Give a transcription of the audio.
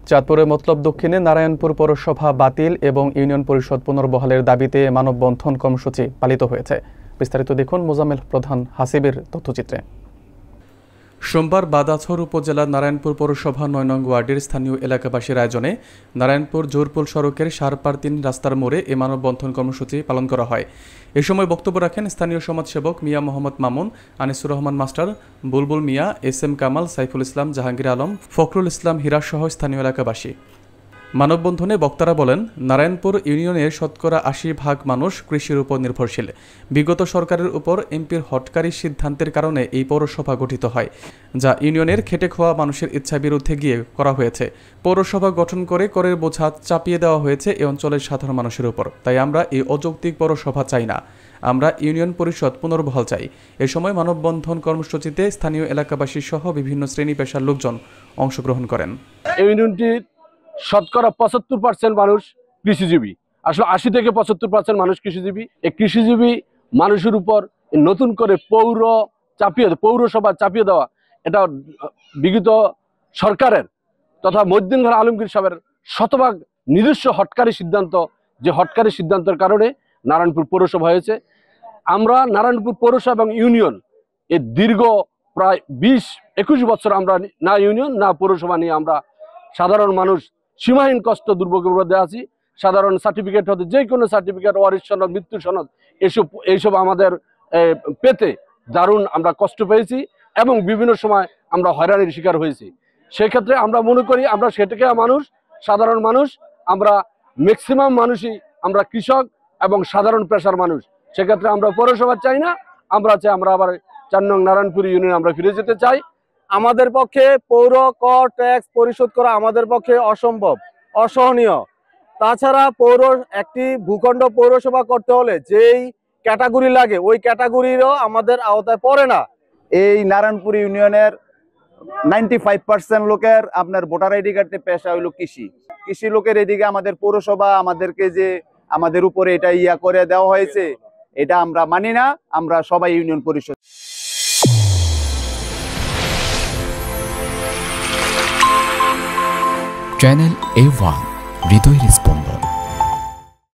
চাঁদপুরের মতলব দক্ষিণে নারায়ণপুর পৌরসভা বাতিল এবং ইউনিয়ন পরিষদ পুনর্বহালের দাবিতে মানববন্ধন কর্মসূচি পালিত হয়েছে। বিস্তারিত দেখুন মোজাম্মেল প্রধান হাসিবের তথ্যচিত্রে। সোমবার বাদাছড় উপজেলার নারায়ণপুর পৌরসভা ৯ নং ওয়ার্ডের স্থানীয় এলাকাবাসীর আয়োজনে নারায়ণপুর জোরপুল সড়কের সারপার ৩ রাস্তার মোড়ে এ মানববন্ধন কর্মসূচি পালন করা হয়। এ সময় বক্তব্য রাখেন স্থানীয় সমাজসেবক মিয়া মোহাম্মদ মামুন, আনিসুর রহমান মাস্টার, বুলবুল মিয়া, SM কামাল, সাইফুল ইসলাম, জাহাঙ্গীর আলম, ফখরুল ইসলাম হীরা সহ স্থানীয় এলাকাবাসী। মানববন্ধনে বক্তারা বলেন, নারায়ণপুর ইউনিয়নের শতকরা ৮০% মানুষ কৃষির উপর নির্ভরশীল। বিগত সরকারের উপর এমপির হঠকারী সিদ্ধান্তের কারণে এই পৌরসভা গঠিত হয়, যা ইউনিয়নের খেটে খাওয়া মানুষের ইচ্ছার বিরুদ্ধে গিয়ে করা হয়েছে। পৌরসভা গঠন করে করের বোঝা চাপিয়ে দেওয়া হয়েছে এই অঞ্চলের সাধারণ মানুষের উপর। তাই আমরা এই অযৌক্তিক পৌরসভা চাই না, আমরা ইউনিয়ন পরিষদ পুনর্বহাল চাই। এ সময় মানববন্ধন কর্মসূচিতে স্থানীয় এলাকাবাসী সহ বিভিন্ন শ্রেণী পেশার লোকজন অংশগ্রহণ করেন। ইউনিয়নটির শতকরা ৭৫% মানুষ কৃষিজীবী। আসলে ৮০ থেকে ৭৫% মানুষ কৃষিজীবী। এই কৃষিজীবী মানুষের উপর নতুন করে পৌরসভা চাপিয়ে দেওয়া, এটা বিগত সরকারের তথা মহিউদ্দিন খান আলমগীর সাহেবের শতভাগ নিজস্ব হটকারী সিদ্ধান্ত, যে হটকারী সিদ্ধান্তের কারণে নারায়ণপুর পৌরসভা হয়েছে। আমরা নারায়ণপুর পৌরসভা এবং ইউনিয়ন এই দীর্ঘ প্রায় ২০-২১ বছর আমরা না ইউনিয়ন না পৌরসভা নিয়ে আমরা সাধারণ মানুষ সীমাহীন কষ্ট দুর্ভোগের মধ্যে আছি। সাধারণ সার্টিফিকেট হতে যে কোনো সার্টিফিকেট, ওয়ারিশ সনদ, মৃত্যু সনদ, এইসব আমাদের পেতে দারুণ আমরা কষ্ট পেয়েছি এবং বিভিন্ন সময় আমরা হয়রানির শিকার হয়েছি। সেক্ষেত্রে আমরা মনে করি আমরা সেটাকে মানুষ, সাধারণ মানুষ, আমরা ম্যাক্সিমাম মানুষই আমরা কৃষক এবং সাধারণ পেশার মানুষ। সেক্ষেত্রে আমরা পৌরসভা চাই না, আমরা চাই আমরা আবার ৪ নং নারায়ণপুর ইউনিয়নে আমরা ফিরে যেতে চাই। আমাদের পক্ষে পৌর কর ট্যাক্স পরিশোধ করা আমাদের পক্ষে অসম্ভব, অসহনীয়। তাছাড়া একটি ভূখণ্ড পৌরসভা করতে হলে যেই ক্যাটাগরি লাগে ওই ক্যাটাগরিরও আমাদের আওতায় পড়ে না। এই নারায়ণপুর ইউনিয়নের 95% লোকের আপনার ভোটার আইডি কার্ডে পেশা হইল কৃষি লোকের। এদিকে আমাদের পৌরসভা আমাদেরকে যে আমাদের উপরে এটা করে দেওয়া হয়েছে, এটা আমরা মানি না। আমরা সবাই ইউনিয়ন পরিষদ। চ্যানেল A1 হৃদয়ের স্পন্দন।